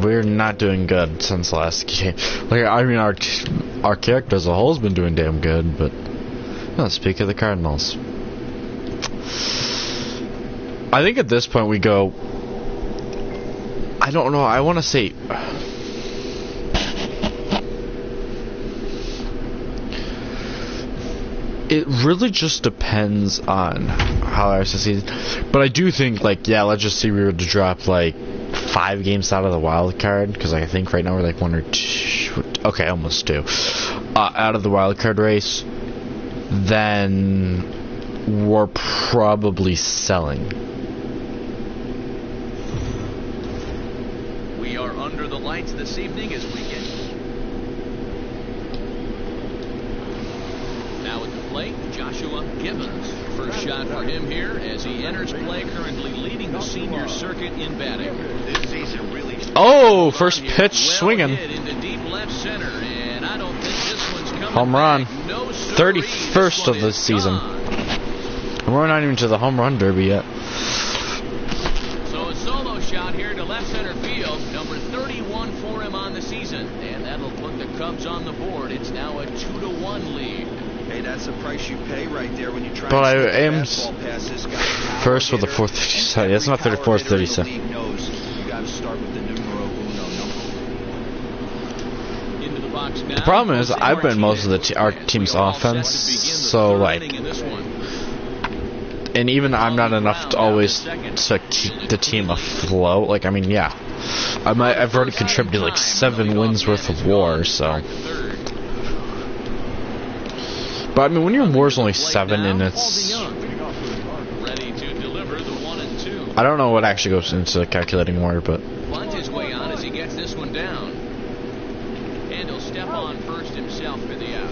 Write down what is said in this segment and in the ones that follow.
we're not doing good since last game. Like, I mean, our character as a whole has been doing damn good, but let's speak of the Cardinals. I think at this point we go, I don't know, I want to say, it really just depends on how I succeed. But I do think, like, yeah, let's just say we were to drop like 5 games out of the wild card, because I think right now we're like 1 or 2, okay, almost 2, out of the wild card race, then we're probably selling. We are under the lights this evening as we get. Now at the plate, Joshua Gibbons. First shot for him here as he enters play, currently leading the senior circuit in batting. This season really. Oh, first pitch swinging. Into deep left center, and I don't think this one's coming home run. back. No, 31st of the season. And we're not even to the home run derby yet. So a solo shot here to left center field, number 31 for him on the season, and that'll put the Cubs on the board. It's now a 2-1 lead. Hey, that's the price you pay right there when you try. But I am first with the 437. It's not 34, it's 37. You got to start with the numero uno number. Into the box now. The problem is, I've been most of our team's offense, so like, and even I'm not enough to always to keep the team afloat. Like, I mean, yeah, I've already contributed like 7 wins worth of WAR, so. But I mean, when your WAR's only 7 and it's, I don't know what actually goes into calculating WAR, but. Bunt his way on as he gets this one down, and he'll step on first himself for the out.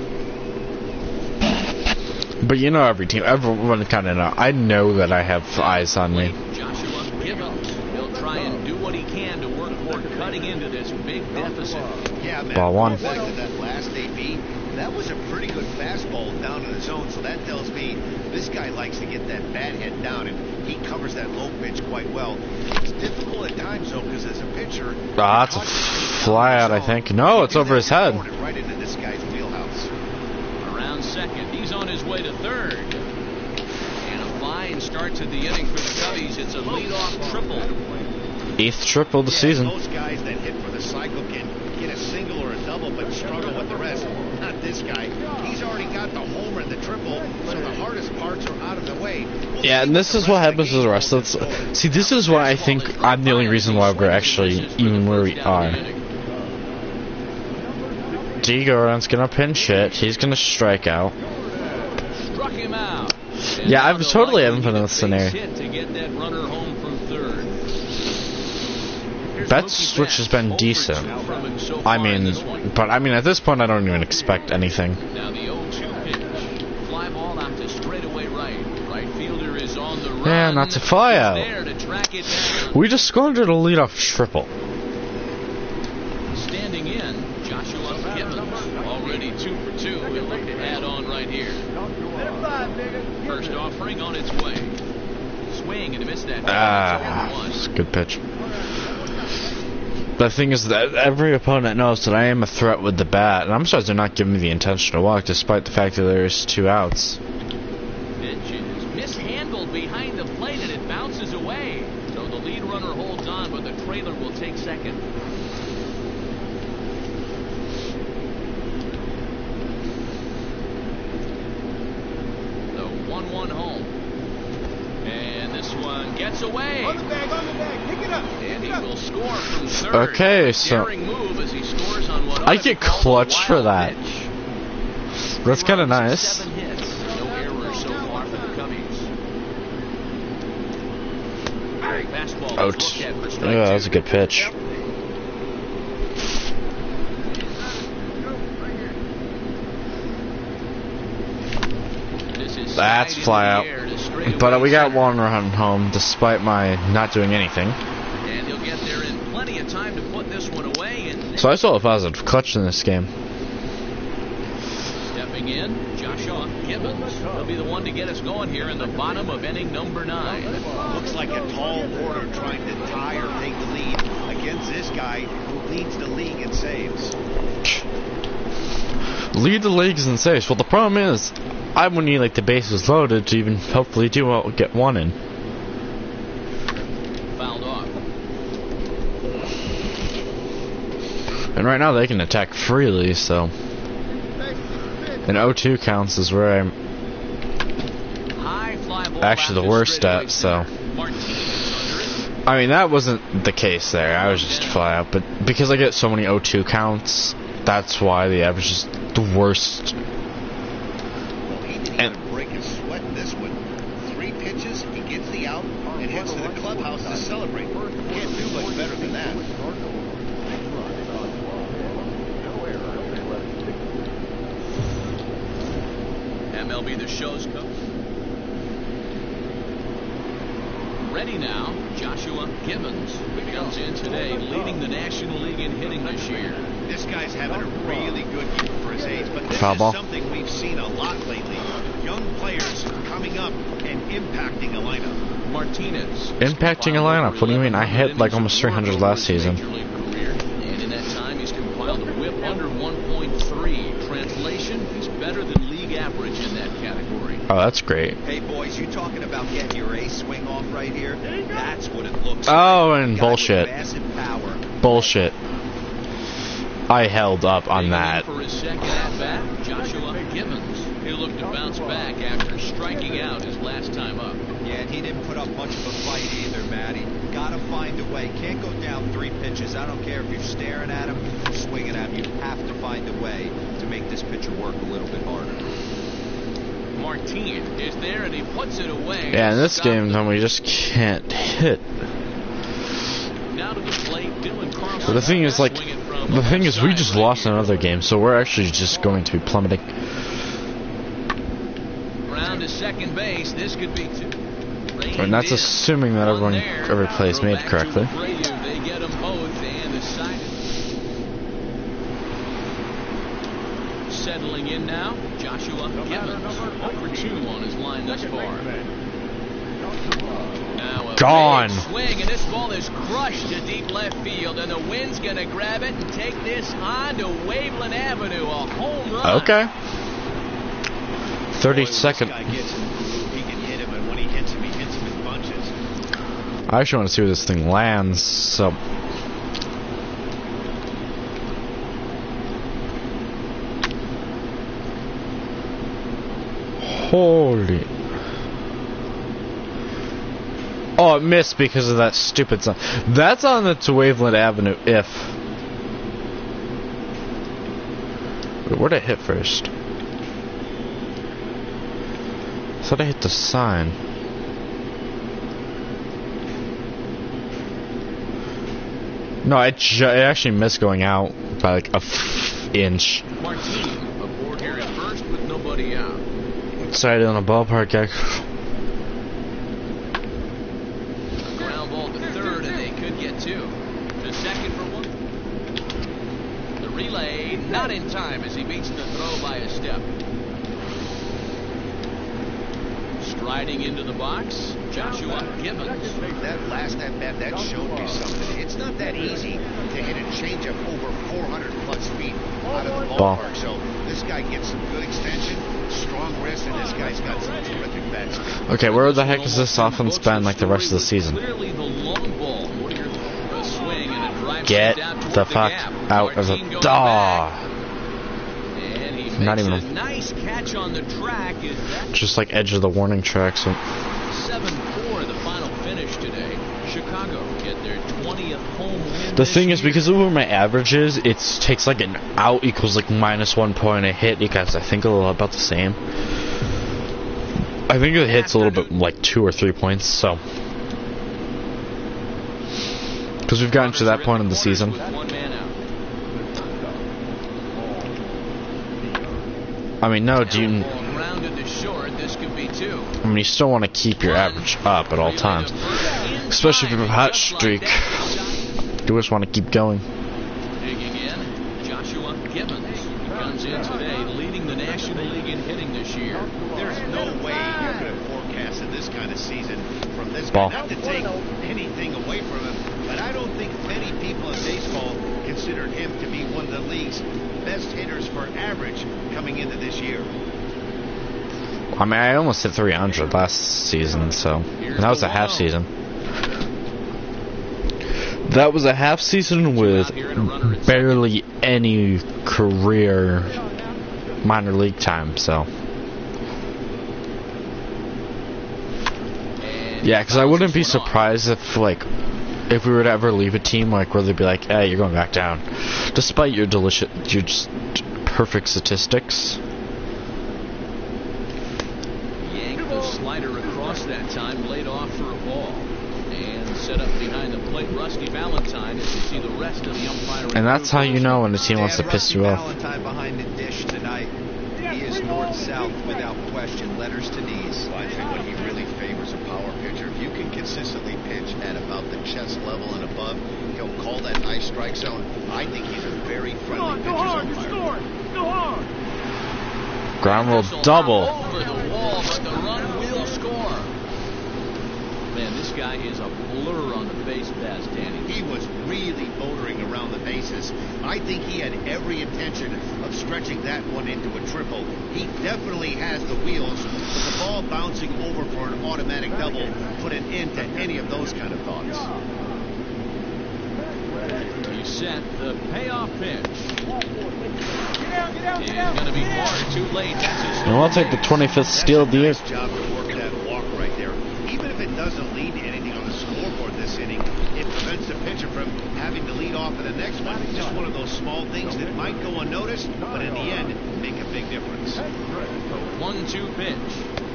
But you know, everyone kind of know. I know that I have eyes on me. Joshua Gibbons. He'll try and do what he can to work toward cutting into this big deficit. Yeah, man. Ball 1. That last AB, that was a pretty good fastball down in the zone, so that tells me this guy likes to get that bat head down, and he covers that low pitch quite well. It's difficult at times, though, because as a pitcher... Ah, it's a fly out, I think. No, it's over his head. Right into this guy's wheelhouse. Around second, he's on his way to third. And a fine start to the inning for the Cubbies. It's a leadoff triple. 8th triple of the season. Those guys that hit for the cycle can get a single or a double, but struggle with the rest. Not this guy. He's already got the homer and the triple, so the hardest parts are out of the way. Yeah, and this is what happens to the rest of us. See, this is why I think I'm the only reason why we're actually even where we are. D-Goran's gonna pinch hit. He's gonna strike out. Struck him out. Yeah, I totally haven't been in this scenario. That switch has been decent. I mean, but I mean, at this point, I don't even expect anything. Now the 0-2 pitch. Fly ball out to straightaway right. Right fielder is on the run. Yeah, not to fly out. We just squandered a leadoff triple. Standing in, Joshua Gibbons. Already 2 for 2. He'll look to add on right here. First offering on its way. Swing and miss that. It's a good pitch. The thing is that every opponent knows that I am a threat with the bat, and I'm surprised they're not giving me the intention to walk, despite the fact that there's 2 outs. Pitch is mishandled behind the plate, and it bounces away. So the lead runner holds on, but the trailer will take second. The 1-1 home. And this one gets away. On the bag, pick it up. And he will score from third. Okay, so Move as he scores on what I get clutch for that. pitch. That's kind of nice. 7 hits. No errors so far for the Cubbies. Fastball. Ouch. Yeah, that was a good pitch. That's fly out. But we got 1 run home despite my not doing anything. And he'll get there in plenty of time to put this one away. And so I saw a positive clutch in this game. Stepping in, Joshua Gibbons. He'll be the one to get us going here in the bottom of inning number 9. Looks like a tall order trying to tie or take the lead against this guy who leads the league in saves. Lead the leagues in saves. Well, the problem is, I would need like the bases loaded to even hopefully get one in. Fouled off. And right now they can attack freely, so. And 0-2 counts is where I'm High fly ball actually the worst at, so. I mean, that wasn't the case there. I was just fly out, but because I get so many 0-2 counts, that's why the average is the worst. Well, he didn't even break a sweat in this one. 3 pitches, he gets the out, and heads to the clubhouse to celebrate. Can't do much better than that. MLB The Show's coach. Ready now, Joshua Gibbons comes in today, leading the National League in hitting this year. This guy's having a really good year for his age, but this Foul is ball. something we've seen a lot lately. Young players coming up and impacting a lineup. Martinez. Impacting a lineup? What do you mean? I hit like almost 300 last season. And in that time, he's compiled a whip under 1.3. Translation, he's better than league average in that category. Oh, that's great. Hey, boys, you talking about getting your ace swing off right here? That's what it looks Oh, like. and Guy with bullshit. massive power. Bullshit. I held up on that. For his second at bat, Joshua Gibbons. He'll look to bounce back after striking out his last time up. Yeah, and he didn't put up much of a fight either, Matty. Gotta find a way. Can't go down 3 pitches. I don't care if you're staring at him, swinging at him. You have to find a way to make this pitcher work a little bit harder. Martin is there and he puts it away. Yeah, in this Stop game, the- then we just can't hit. Now to the plate, Dylan Carlson. But the thing is, like, Swinging from the thing is, we outside just right lost here. another game, so we're actually just going to be plummeting. Round to second base. This could be 2. And that's assuming that every play is made correctly. They get them both and decided. Settling in now, Joshua Gibbons. Over 2 on his line thus far. Now a Gone. big swing, and this ball is crushed to deep left field, and the wind's going to grab it and take this on to Waveland Avenue. A home run. Okay. 30 Boy, when second. This guy gets in the groove, he can hit him, and when he hits him in bunches. I actually want to see where this thing lands, so. Holy. Oh, it missed because of that stupid sign. That's on the to Waveland Avenue if. Wait, where'd I hit first? I thought I hit the sign. No, it actually missed going out by like a inch. Martin aboard here at first with nobody out. Excited on a ballpark, guy. Ground ball to third, and they could get 2. To second for 1. The relay not in time as he beats the throw by a step. Striding into the box, Joshua Gibbons. That last at bat, that showed me something. It's not that easy to hit a changeup over 400 plus feet out of the Ball. ballpark. So this guy gets some good extension, strong wrist, and this guy's got some terrific bat speed. Okay, where the heck is this offense been like the rest of the season? Clearly the long ball. What are your a swing and a drive Get down toward the fuck gap. out of Martin the goes daw. back, and he Not makes even a nice catch on the track. Is that Just like edge of the warning track. So 7-4 the final finish today. Chicago get their 20th home win. the this thing is, year. because of where my average is, it takes like an out equals like -1 point. A hit equals I think a little about the same. I think it hits a little bit like 2 or 3 points. So because we've gotten to that point in the season. With 1 man out. I mean, no, do you? Ball grounded to short. This could be 2. I mean, you still want to keep your average up at all times, especially if you have a hot streak. You just want to keep going. Digging in, Joshua Gibbons. He comes in today, leading the National League in hitting this year. There's no way you could have forecasted this kind of season from this Ball. guy. Not to take anything away from him, but I don't think many people in baseball considered him to be one of the league's best hitters for average coming into this year. I mean, I almost hit 300 last season, so and that was a half season. That was a half season with barely any career minor league time, so. Yeah, because I wouldn't be surprised if, like, if we were to ever leave a team, like, where they'd be like, hey, you're going back down. Despite your just perfect statistics. Yanked the slider across that time, laid off for a ball. And set up behind the plate, Rusty Valentine, as you see the rest of the umpire. And that's how you know when a team wants to piss you off. Valentine behind the dish tonight. He is north-south without question, letters to knees. Well, I think what he really favors a power pitcher. If you can consistently pitch at about the chest level and above, he'll call that high strike zone. I think he's a very friendly pitcher's umpire. Go hard. Ground roll double. Over the wall, but the run will score. Man, this guy is a blur on the base pass, Danny. He was really motoring around the bases. I think he had every intention of stretching that one into a triple. He definitely has the wheels, but the ball bouncing over for an automatic double put an end to any of those kind of thoughts. He set the payoff pitch. It's going to be hard, too late. That's his And we'll take the 25th steal of the year. Nice job to work that walk right there. Even if it doesn't lead to anything on the scoreboard this inning, it prevents the pitcher from having to lead off in the next one. It's just one of those small things that might go unnoticed, but in the end, make a big difference. 1-2 pitch.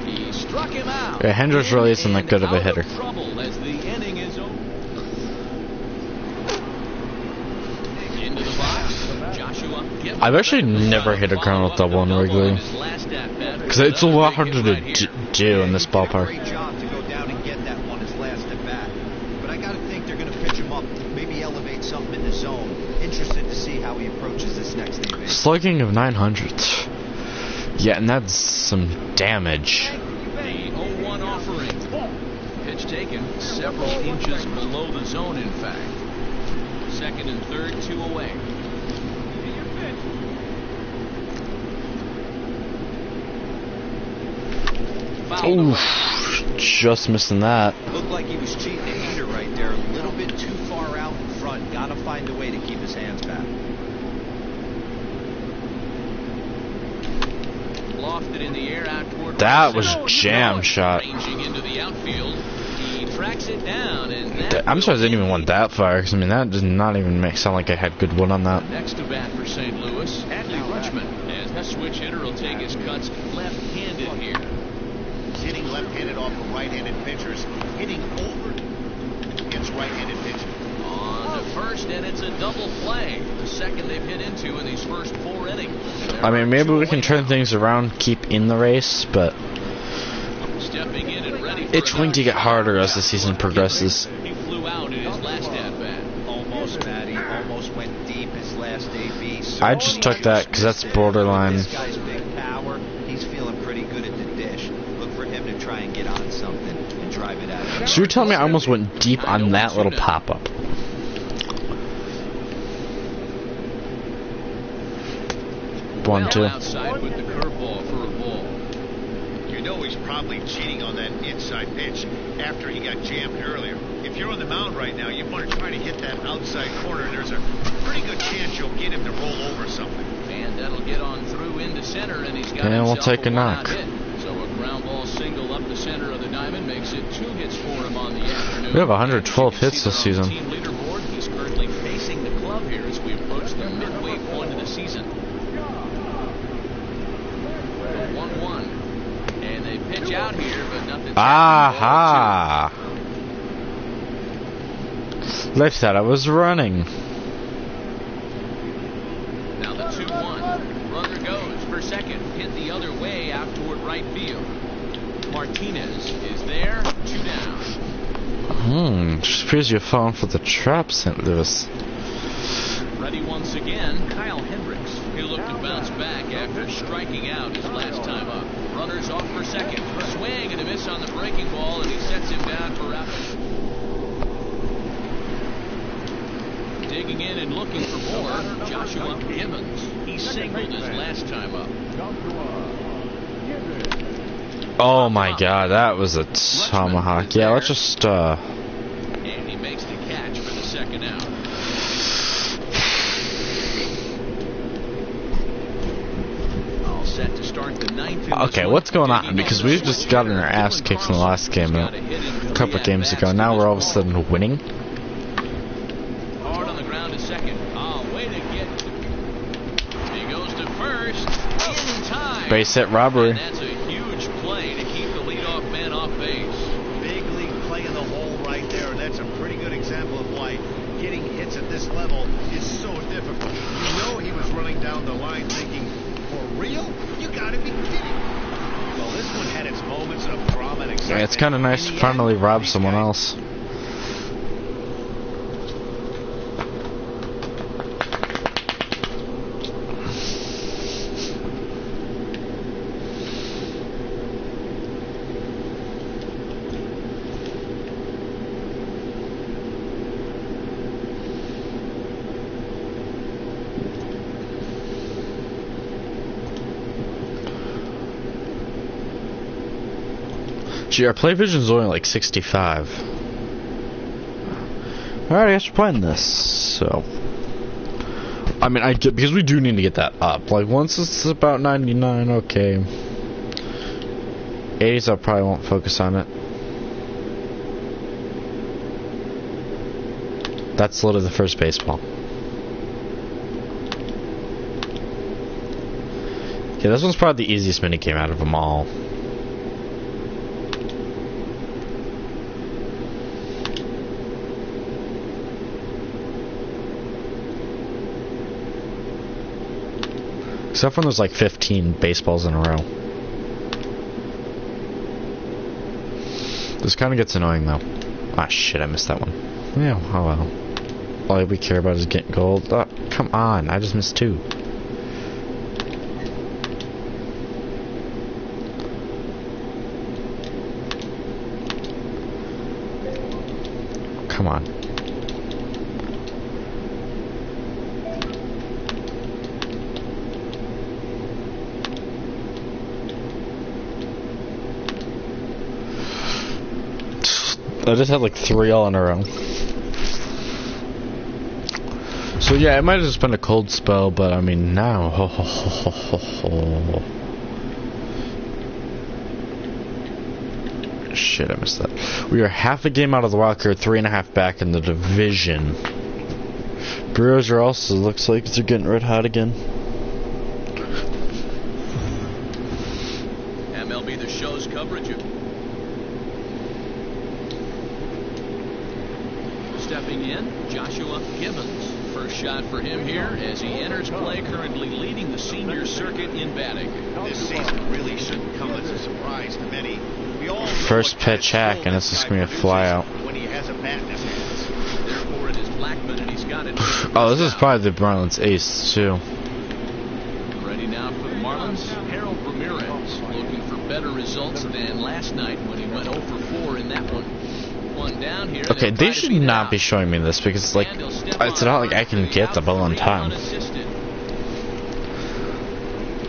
He struck him out. Yeah, Hendricks really isn't that good of a hitter. Trouble as the inning is over. Into the box. Joshua Gibbons. I've actually never hit a ground roll double in regular. Because it's a lot harder to do in this ballpark. Great job to go down and get that one his last at bat. But I got to think they're going to pitch him up, maybe elevate something in the zone. Interested to see how he approaches this next inning. Slugging of 900. Yeah, and that's some damage. The 0-1 offering. Pitch taken several inches below the zone, in fact. Second and third, 2 away. Oof, just missing that. Looked like he was cheating a heater right there. A little bit too far out in front. Got to find a way to keep his hands back. Lofted in the air out toward That was jam shot. ranging into the outfield. He tracks it down, and I'm surprised I didn't even want that far, because I mean that does not even sound like I had good wood on that. next to bat for St. Louis, Adley Rutschman, as the switch hitter will take his cuts left-handed here. He's hitting left-handed off of right-handed pitchers, hitting over against right-handed pitchers. On to first, and it's a double play. The second they've hit into in these first 4 innings. I mean, maybe we can turn things around, keep in the race, but Stepping in and ready for it's going to get harder as the season progresses. He flew out in his last at-bat. Almost, Matty. Almost went deep his last AB. I just took that because that's borderline. This guy's big power. He's feeling pretty good at the dish. Look for him to try and get on something and drive it out. So you're telling me I almost went deep on that little pop-up? One, two. Outside with the curveball for a ball. You know he's probably cheating on that inside pitch after he got jammed earlier. If you're on the mound right now, you want to try to hit that outside corner, and there's a pretty good chance you'll get him to roll over something. And that'll get on through into center, and he's got And we'll himself take a knock. hit. So a ground ball single up the center of the diamond makes it 2 hits for him on the afternoon. We have 112 And you can hits see this that on season. the team leaderboard, he's currently facing the club here as we approach the midway point of the season. The 1-1. And they pitch out here, but nothing. Aha! They thought I was running. Now the 2-1. Runner goes for second. Hit the other way out toward right field. Martinez is there. 2 down. Just appears you're falling for the trap, St. Louis. Ready once again, Kyle Hendricks. He'll look to bounce back after striking out his last time up. Runners off for second. Swing and a miss on the breaking ball, and he sets him down for out. digging in and looking for more. Joshua Gibbons. He singled his last time up. Oh my god, that was a tomahawk. Yeah, let's just, And he makes the catch for the second out. All set to start the ninth. Okay, what's going on? Because we've just gotten our ass kicked in the last game, a couple of games ago. Now we're all of a sudden winning. Hard on the ground to second. Oh, way to get. He goes to first. In time. Base hit robbery. And that's a huge play to keep the leadoff man off base. Big league play in the hole right there, and that's a pretty good example of why getting hits at this level is so difficult. You know he was running down the line thinking, for real? You gotta be kidding. Well, this one had its moments of drama and excitement. Yeah, it's kind of nice to finally rob someone else. Gee, our play vision is only like 65. Alright, I guess we're playing this. So, I mean, because we do need to get that up. Like, once it's about 99, okay. 80s, I probably won't focus on it. That's literally the first baseball. Okay, this one's probably the easiest minigame out of them all. Except when there's like 15 baseballs in a row. This kind of gets annoying though. Ah shit, I missed that one. Yeah, oh well. All we care about is getting gold. Oh, come on, I just missed 2. Come on. I just had like 3 all in a row. So yeah, it might have just been a cold spell, but I mean now. Shit, I missed that. We are half a game out of the wild card, 3.5 back in the division. Brewers are also, looks like they're getting red hot again. MLB The Show's coverage of stepping in, Joshua Gibbons. First shot for him here as he enters play, currently leading the senior circuit in batting. This season really shouldn't come as a surprise to many. We all know First pitch hack, and it's just going to be a fly out. when he has a bat in his hands. Therefore, it is Blackman, and he's got it. Oh, this is probably the Marlins ace, too. Ready now for the Marlins, Harold Ramirez, looking for better results than last night when he went 0 for 4 in that one. One down here. Okay, they should not be showing me this because, like, it's not like I can get the ball in time.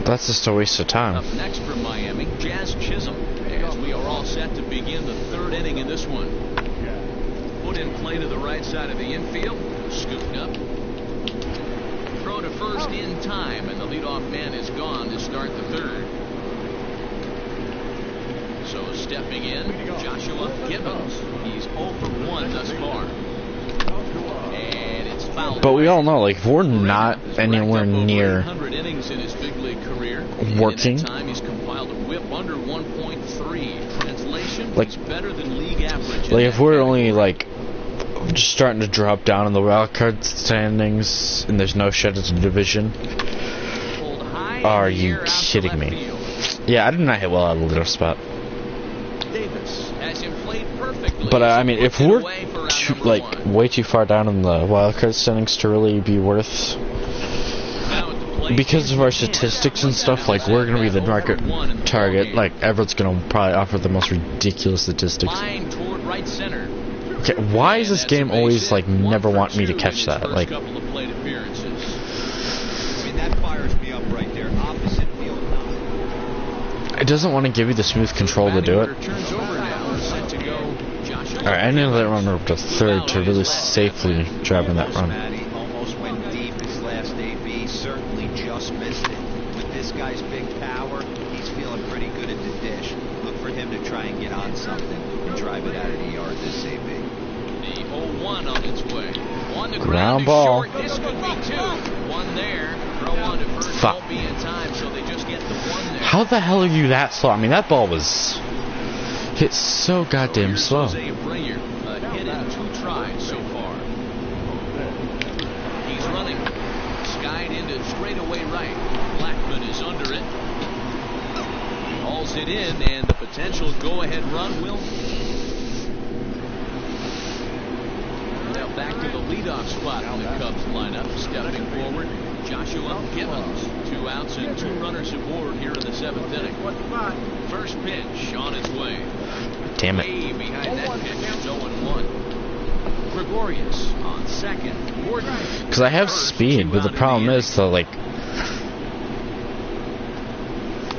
That's just a waste of time. Up next for Miami, Jazz Chisholm, as we are all set to begin the 3rd inning in this one. Put in play to the right side of the infield, scooped up. Throw to first in time, and the leadoff man is gone to start the 3rd. So stepping in, Joshua Gibbons. He's 0 for 1 thus far. And it's fouled. But we all know, like, if we're not anywhere near innings in his big league career. working, In that time, he's compiled a whip under 1.3. Translation, like, he's better than league average. like if we're only like just starting to drop down in the wild card standings and there's no shut into the division, are you kidding me? Yeah, I did not hit well out of the little spot. Davis has him played perfectly. But I mean, if we're way too far down in the wild card standings to really be worth, because of our statistics and stuff, like we're gonna be the market target. Like Everett's gonna probably offer the most ridiculous statistics. Line toward right center. Okay, why is this game always like never want me to catch that? Like, couple of plate appearances. I mean, that fires me up right there. Opposite field. it doesn't want to give you the smooth control to do it. Turns over now, set to go. Joshua. Alright, I need that run up to third to really safely drive in that run. Matty almost went deep his last AB. Certainly just missed it. With this guy's big power, he's feeling pretty good at the dish. Look for him to try and get on something and drive it out of the yard this AB. The 0-1 on its way. On the Ground ground ball. short. This could be two. One there. Throw on to first. Fuck. Won't be in time, so they just get the one there. How the hell are you that slow? I mean, that ball was hit so goddamn Here's slow. Jose Abreu, a hit in 2 tries so far. He's running. Skied into straightaway right. Blackman is under it. Hauls it in, and the potential go-ahead run will. Now back to the leadoff spot on the Cubs lineup. Stepping forward, Joshua Gibbons. 2 outs and 2 runners aboard here in the 7th inning. First pitch on its way. Damn it. Way behind that pitch is 0-1. Gregorius on second. Gordon. Because I have speed, but the problem is, though, like,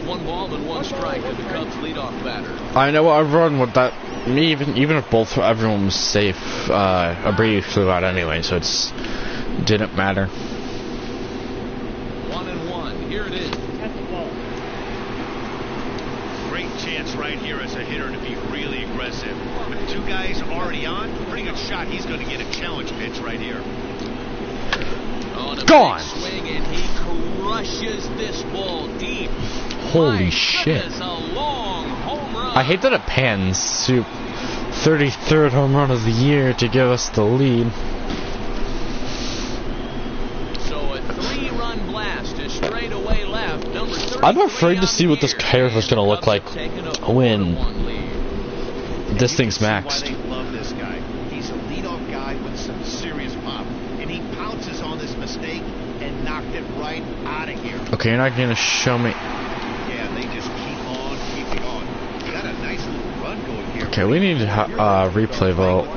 1 ball and 1 strike to the Cubs leadoff batter. I know I run with that. Me, even if everyone was safe, Abreu flew out anyway, so it's didn't matter. 1-1. Here it is. Great chance right here as a hitter to be really aggressive. With 2 guys already on, pretty good shot. He's going to get a challenge pitch right here. On a Gone. big swing, and he crushes this ball deep. Holy My shit. goodness, a long home run. I hate that it pans to 33rd home run of the year to give us the lead. So a 3-run blast to straightaway left. Number 33 I'm afraid to see on what this the year. character is going to look like Taking a when 1-1 lead. this thing's Why maxed. they love this guy. He's a leadoff guy with some serious pop, and he pounces on this mistake and knocked it right out of here. Okay, you're not going to show me. Yeah, they just keep on keeping on. You got a nice little run going here. Okay, we need to replay vote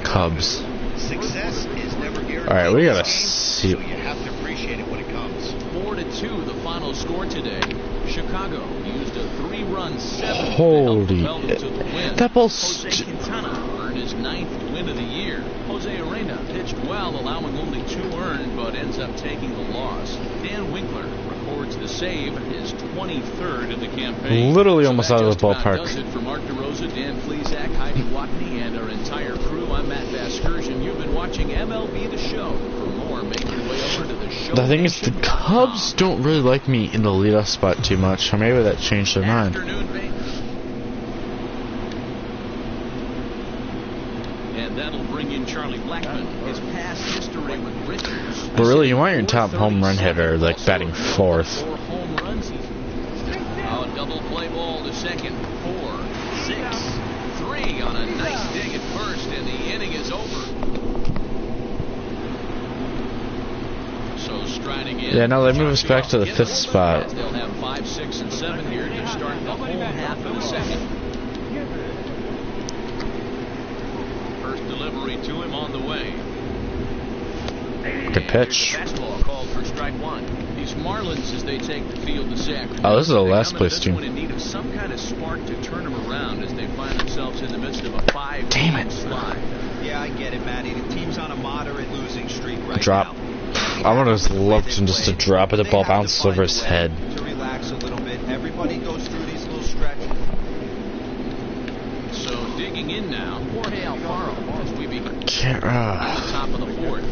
Cubs. Success is never guaranteed. Alright, we gotta in this game, see. So you have to appreciate it when it comes. 4-2, the final score today. Chicago used a 3-run 7th Holy to help propel them to the win. that ball's Jose Quintana earned his 9th win of the year. Jose Arena pitched well, allowing only 2 earned, but ends up taking the loss. Dan Winkler records the save, his 23rd of the campaign. Literally So almost that out of just the about ballpark. does it for Mark DeRosa, Dan Flezak, Heidi Watney, and our entire crew. I'm Matt Vasgersian. You've been watching MLB The Show. For more, make your way over to the show. The thing is, the Cubs don't really like me in the leadoff spot too much, or maybe that changed their mind. Afternoon, and that'll bring in Charlie Blackmon. His past history with Richards. But really, you want your top home run hitter, like, batting 4th. 4 home runs. A double play ball to second. 4, 6, 3 on a nice dig at first, and the inning is over. So striding in. Yeah, no, they move us back to the 5th spot. They'll have 5, 6, and 7 here to start the home half of the second. First delivery to him on the way. Good pitch. Fastball called for strike 1. These Marlins, as they take the field this afternoon. Oh, this is a they last come into place this team. one in need of some kind of spark to turn them around as they find themselves in the midst of a 5-game Damn it. slide. Yeah, I get it, Matty. The team's on a moderate losing streak right Drop. now. I would have loved him just to drop it. The ball bounced over his head. To relax a little bit. Everybody goes through these little stretches. So digging in now, Jorge Alfaro as we begin Can't, top of the 4th.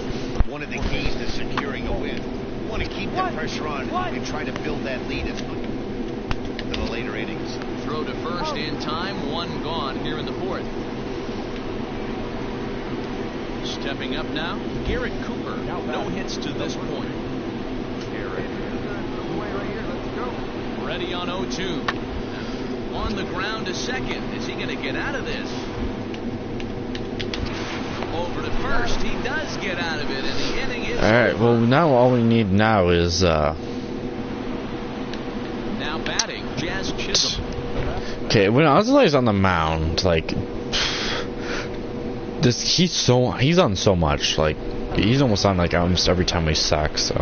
One of the keys to securing a win. You want to keep the pressure on and try to build that lead as to the later innings. Throw to first in time, 1 gone here in the 4th. Stepping up now, Garrett Cooper. No hits to this point. Ready on 0-2. On the ground to second. Is he going to get out of this? Over to first. He does get out of it, and the inning is Alright, well, now all we need now is, now batting, Jazz Chisholm. okay, when Ozzy's on the mound, like, He's on so much. Like, he's almost on like almost every time we suck. So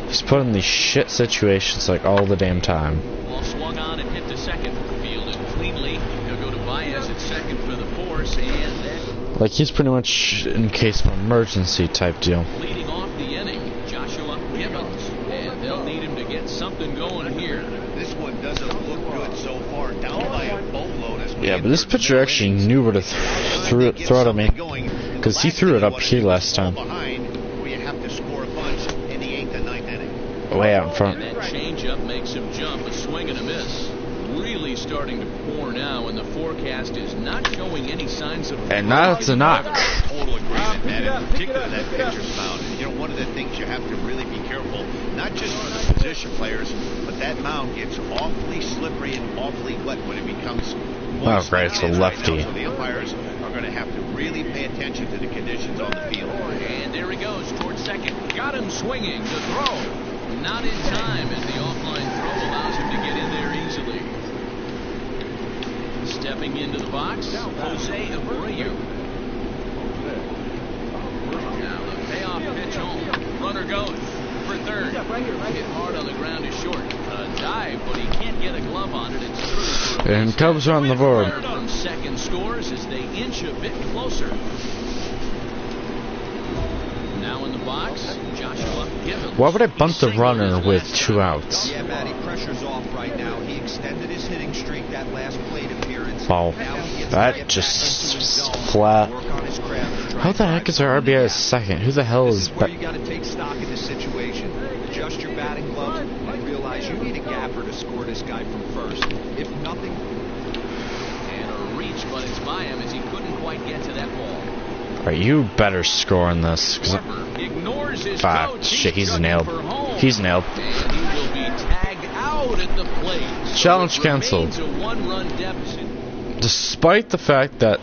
he's put in these shit situations like all the damn time. Ball swung on and hit to second. Fielded cleanly. He'll go to Baez at second for the force, and then Like, he's pretty much in case of emergency type deal. leading off the inning, Joshua Gibbons, and they'll need him to get something going here. This one doesn't look good so far, down by a boatload. As we Yeah, but this enter the pitcher middle actually innings. knew where to throw it at me. Because he threw it up here last time. Behind, where you have to score a bunch in the 8th and 9th inning. Way out in front. And that changeup makes him jump, a swing and a miss. Really starting to pour now, and the forecast is not showing any signs of... And that's a knock. Total agreement, Matt. In particular, that pitcher's mound. You know, one of the things you have to really be careful, not just for the position players, but that mound gets awfully slippery and awfully wet when it becomes Oh, great, it's a lefty. So the umpires are going to have to really pay attention to the conditions on the field. And there he goes towards second. Got him swinging. The throw. Not in time, as the offline throw allows him to get in there easily. Stepping into the box, Jose Abreu. Now the payoff pitch home. Runner goes for third. Hit hard on the ground is short. A dive, but he can't get a glove on it. It's through. And Cubs are on the board. From second scores as they inch a bit closer. Now in the box, Joshua Gibbons. Why would I bunt the runner with 2 outs? Yeah, Matty, pressure's off right now. He extended his hitting streak that last plate appearance. Wow, Now he gets to that get just back into his zone, flat. work on his craft, and try How and the drive heck is the our ball in the RBI gap. second? Who the hell This is... is where you got to take stock in this situation. Adjust your batting gloves and realize you need a gapper to score this guy from first. If nothing... And a reach, but it's by him as he couldn't quite get to that ball. Alright, you better score on this. Harper ignores his Ah, coach. shit, he's chugging nailed. for home. He's nailed. And he will be tagged out at the plate. So Challenge it canceled. remains a one-run deficit. Despite the fact that...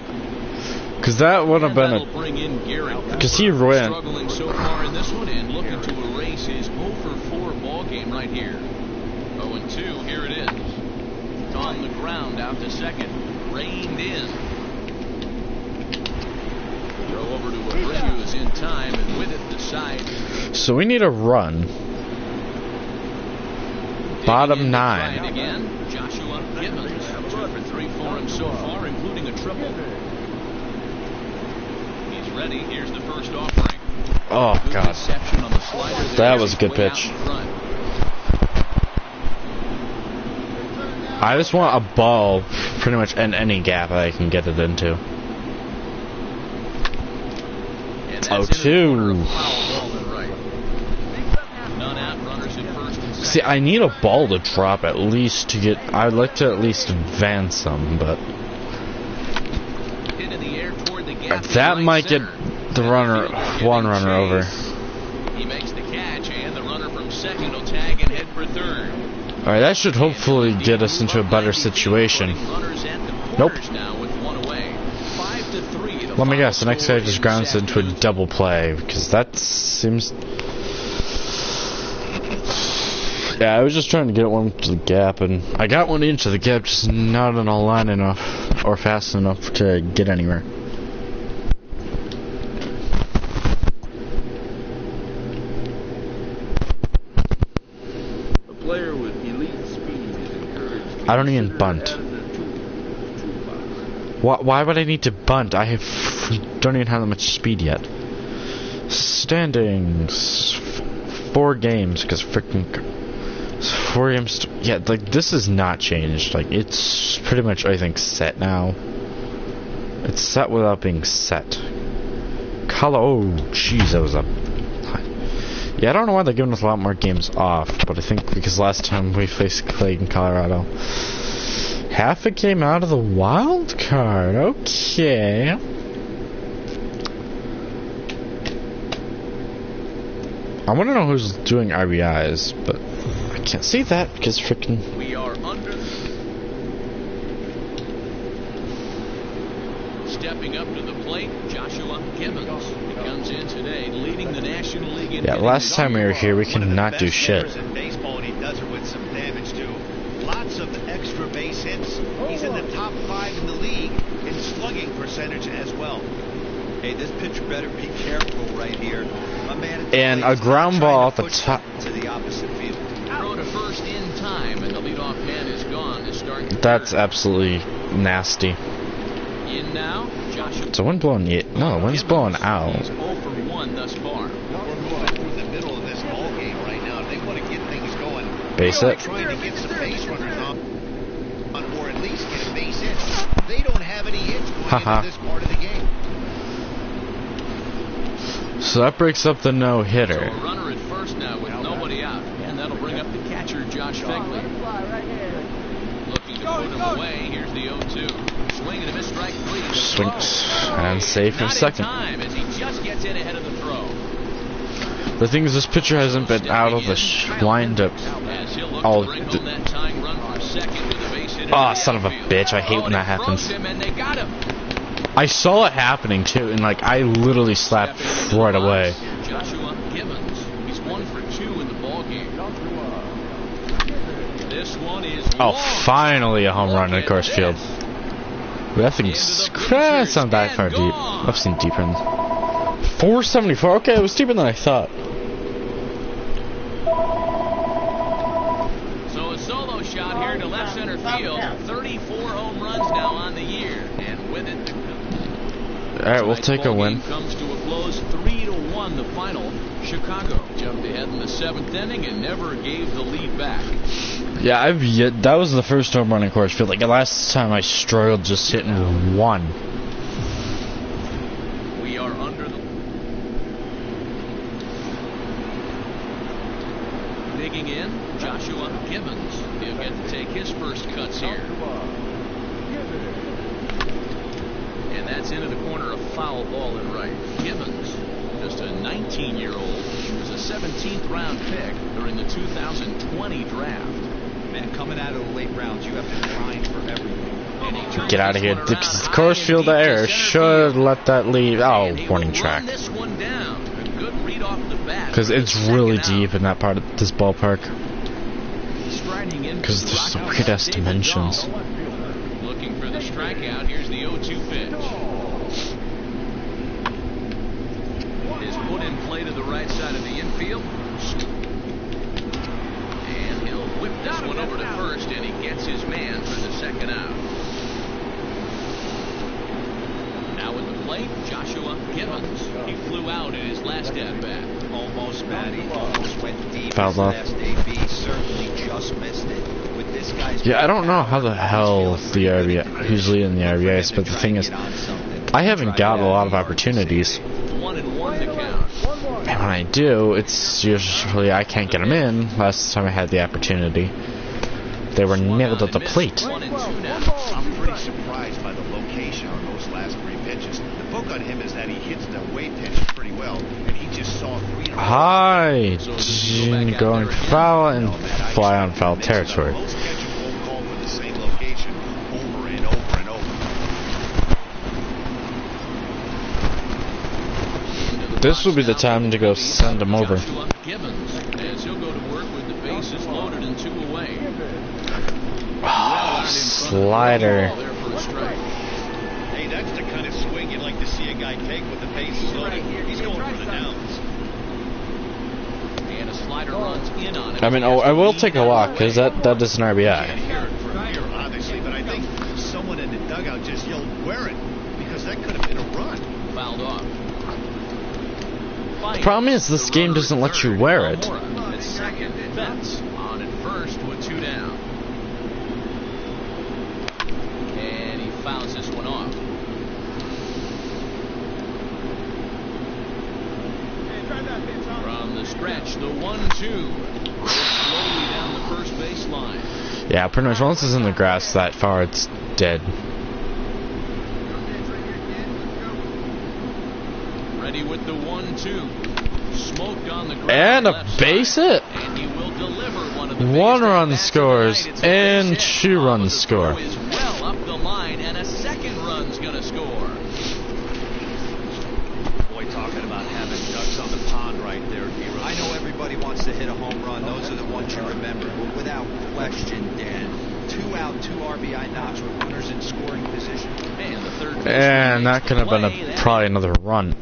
Because that would have been That'll a... bring in Garrett Because he Cooper, ran... struggling so far in this one and looking to erase his 0-for-4 ball game right here. 0-2, here it is. It's on the ground out to second. Reined in. Throw over to Abreu is in time, and with it the side. So we need a run. Bottom Digging in to try 9. it again. Joshua Gibbons, 2 for 3 for him so far, including a triple. He's ready. Here's the first offering. Oh, Good God. reception on the slider there. That was a good Way out pitch. in front. I just want a ball pretty much in any gap that I can get it into. And that's Oh, into the two. corner, a foul ball to right. None out, runners at first and second. See, I need a ball to drop at least to get... I'd like to at least advance them, but... Hit in the air toward the gap in That right might get center. the runner... Giving one runner over. chase. He makes the catch, and the runner from second will tag and head for third. Alright, that should hopefully get us into a better situation. Nope. Let me guess, the next guy just grounds into a double play, because that seems... Yeah, I was just trying to get one to the gap, and I got one into the gap, just not in a line enough, or fast enough to get anywhere. A player with elite speed is encouraged to I don't even consider bunt. adding a toolbox. Why would I need to bunt? Don't even have that much speed yet. Standings. 4 games, because freaking... 4 games... Yeah, like, this is not changed. Like, it's pretty much, I think, set now. It's set without being set. Oh, jeez, that was a... Yeah, I don't know why they're giving us a lot more games off, but I think because last time we faced Clay in Colorado... Half a game out of the wild card. Okay. I want to know who's doing RBIs, but I can't see that because freaking. We are under. Stepping up to the plate, Joshua Gibbons. He comes in today, leading the National League in Yeah, hitting. last time we were here, we One of the cannot do best shit. hitters in baseball, and he does it with some damage too. Lots of extra base hits. He's in the top 5 in the league in slugging percentage as well. Hey, this pitcher better be careful right here. My man at the And plate a is ground trying ball to at the push top. it to the opposite field. Throw to first in time, and the leadoff man is gone to start. That's absolutely nasty. In now, Joshua. So wind blowing it? No, wind's blowing out. He's 0 for 1 thus far. We're moving through the middle of this ball game right now. They want to get things going. Base They're it. trying to get some base runners on, or at least get a base hit. They don't have any hits going Haha. into this part of the game. So that breaks up the So no-hitter. a runner at first now with nobody out, and that'll bring up the catcher, Josh Fegley. Looking to put him away. Here's the 0-2. Swing and a miss, strike 3. The Swings throw. and safe for Not in second. time as he just gets in ahead of the throw. The thing is, this pitcher hasn't been out of the windup. As he'll look Oh, to bring home that tying run for second with a base hit. Ah, son of a bitch! I hate when that happens. Him and they got him. I saw it happening too, and like I literally slapped Stepping into the right away. box, Joshua Gibbons. He's 1 for 2 in the ball game. This one is Oh, long. finally a home run in Look at Coors Field. this. That thing's that's not that far deep. I've seen deeper than 474. Okay, it was deeper than I thought. So a solo shot here to left center field. 34 home runs now on the year, and with it, All right, we'll tonight's take a ball win. game comes to a close, 3-1. The final. Chicago jumped ahead in the 7th inning and never gave the lead back. Yeah, that was the first home run in Coors Field. Like last time, I struggled just hitting one. We are under the. Digging in, Joshua Gibbons. He'll get to take his first cuts here. And that's into the corner, a foul ball in right. Gibbons, just a 19-year-old, was a 17th round pick during the 2020 draft. Man, coming out of the late rounds, you have to grind for everything. And he turns Get out of this here. one The around high Coors and Field deep to air center should field. let that leave. And Oh, he warning will track. run this one down. A good read off the bat. Because it's really deep in that part of this ballpark. Striding in Because there's some weird ass dimensions. Looking for the strikeout. Here's the 0-2 pitch. Is put in play to the right side of the infield. And he'll whip this one over to first, and he gets his man for the second out. Now at the plate, Joshua Gibbons. He flew out in his last at-bat. Almost, Matty. Almost went deep. Fouled His off. last AB certainly just missed it. With this guy's Yeah, I don't know how the hell the RBI, who's leading the RBIs, but the thing is, I haven't got a lot of opportunities. 1-1 to count. And when I do, it's usually I can't get them in. Last time I had the opportunity, they were nailed at the plate. 1-2 now. I'm pretty surprised by the location on those last 3 pitches. The book on him is that he hits the away pitch pretty well, and he just saw 3 in a row. High, going foul and fly on foul territory. Most catchers won't call for the same location over and over and over. This will be the time to go send him over. Joshua Gibbons, as he'll go to work with the bases loaded and 2 away. Slider. There for a strike. Hey, that's the kind of swing you'd like to see a guy take with the bases loaded. He's going for the downs. And a slider runs in on it. I mean, I will take a walk because that is an Can't RBI. hear it from here, obviously, but I think someone in the dugout just yelled, "Wear it," because that could have been a run. Fouled off. The problem is this game doesn't let you wear it. At second, Betts on at first with 2 down. And he fouls this one off. From the stretch, the 1-2. Slowly down the first baseline. Yeah, pretty much once it's in the grass that far, it's dead. Ready with the 1-2. Smoked on the ground. And a left base side. hit. And he will deliver one of the One base run hits. scores That's tonight. It's a and base hit. 2 runs The score. throw is well up the line, and a second run's gonna score. Boy, talking about having ducks on the pond right there, Hero. I know everybody wants to hit a home run. Those are the ones you remember. But without question, Dan, 2 out, 2 RBI knocks with runners in scoring position. And the third And that could have been play, probably another run.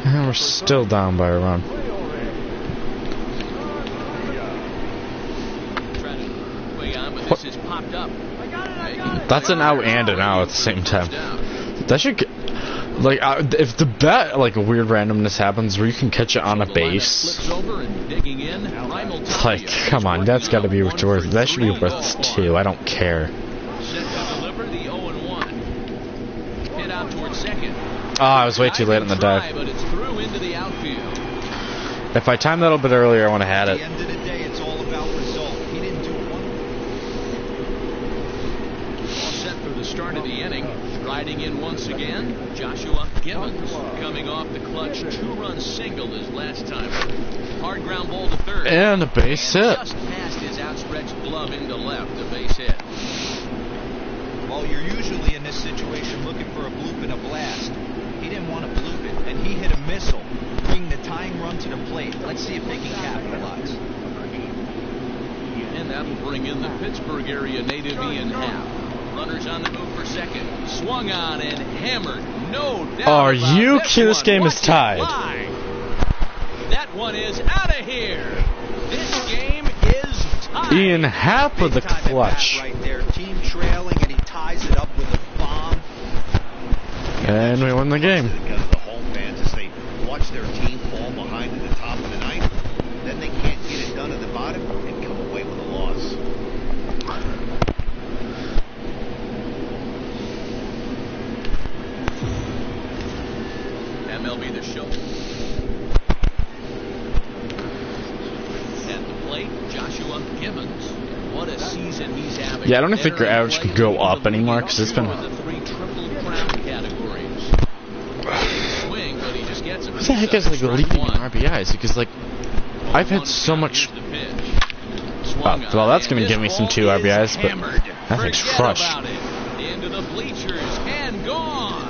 And we're still down by a run. This has popped up. That's an out and an out at the same time. That should, like, if the bat, like, a weird randomness happens where you can catch it on a base, like, come on, that's got to be worth. That should be worth 2. I don't care. Set to deliver the 0-1. Hit out towards second. Oh, I was way too late on the dive. But it's through into the outfield. If I timed that a little bit earlier, I would have had At it. the end of the day, it's all about result. He didn't do one. All set for the start of the inning. Riding in once again, Joshua Gibbons, coming off the clutch 2-run single his last time. Hard ground ball to third. And a base hit. Just past his outstretched glove into left, a base hit. Well, you're usually in this situation looking for a bloop and a blast. He didn't want to bloop it, and he hit a missile, bringing the tying run to the plate. Let's see if they can capitalize. And that'll bring in the Pittsburgh area native Ian Happ. Runners on the move for second. Swung on and hammered. No doubt. Are about you this kidding? This one. game is Watch it tied. fly. That one is out of here. This game is tied. Ian Happ with the Big time at bat clutch. right there. Team trailing, and he ties it up with a bomb. And we win the game. Because the home fans, as they watch their team fall behind in the top of the ninth, then they can't get it done at the bottom and come away with a loss. MLB The Show. At the plate, Joshua Gibbons. What a season he's having. Yeah, I don't think your average can go up anymore because it's been. With the 3 Triple Crown categories. Swing, but he just gets him. Who the heck is like the leading in RBIs? Because like, I've had so much. Well, that's gonna give me some 2 RBIs, but that thing's crushed. Into the bleachers and gone.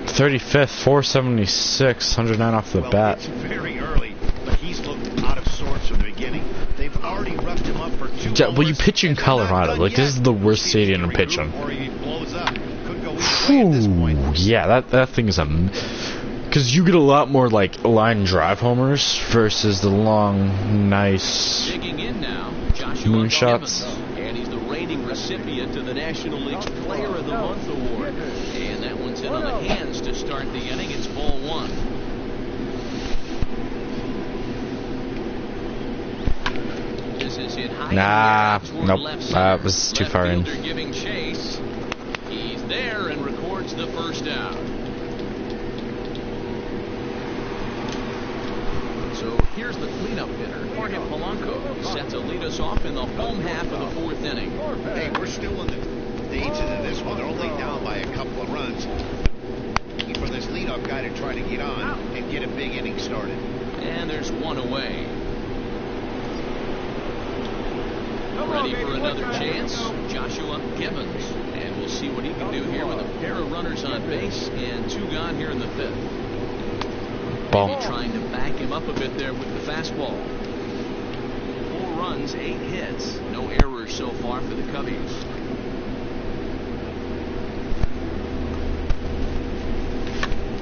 35th, 476, 109 off the Well, bat. it's very early, but he's looked out of sorts from the beginning. They've already roughed him up for 2 Yeah, well, you homers, pitch in and they're not Colorado. done Like, this yet. is the worst See if stadium he to can pitch in. regroup or he blows up. Could go either way at this point. Ooh, yeah, that thing is a. Because you get a lot more like line drive homers versus the long, nice. Digging in now, Joshua Moonshots. Gibbons. And he's the reigning recipient of the National League's Player of the Month award. And that one's in on the hands to start the inning. It's ball 1. This is hit high. Nah, toward nope, left that center. was too Left far in. fielder giving chase. He's there and records the first out. So here's the cleanup hitter, Jorge Polanco, set to lead us off in the home half of the 4th inning. Hey, we're still in the stages of this one. They're only down by a couple of runs. Looking for this leadoff guy to try to get on and get a big inning started. And there's one away. Ready for another chance, Joshua Gibbons. And we'll see what he can do here with a pair of runners on base and 2 gone here in the 5th. Ball. Maybe trying to back him up a bit there with the fastball. 4 runs, 8 hits. No errors so far for the Cubbies.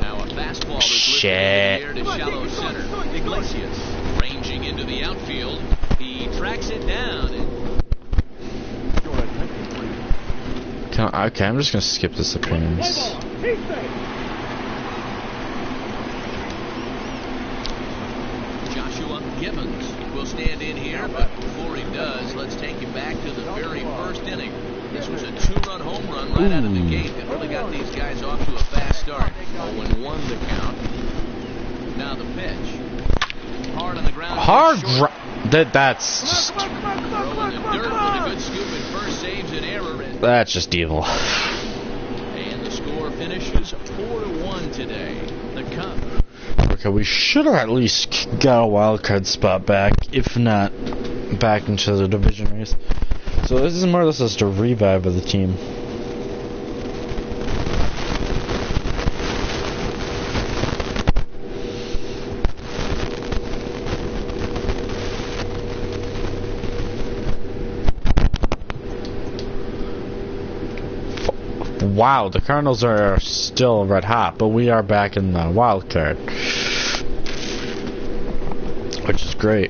Now a fastball that's lifted in the air to shallow center. Iglesias ranging into the outfield. He tracks it down. And Okay, I'm just gonna skip this appearance. Joshua Gibbons will stand in here, but before he does, let's take him back to the very first inning. This was a 2-run home run right out of the gate that really got these guys off to a fast start. 0-1 the count. Now the pitch. Hard on the ground. That's just. Throwing the dirt with a good scoop at first, saves an error. That's just evil. And the score finishes 4-1 today. The Cubs. Okay, we should have at least got a wild card spot back, if not back into the division race. So this is more or less just a revive of the team. wow, the Cardinals are still red hot, but we are back in the wild card, which is great.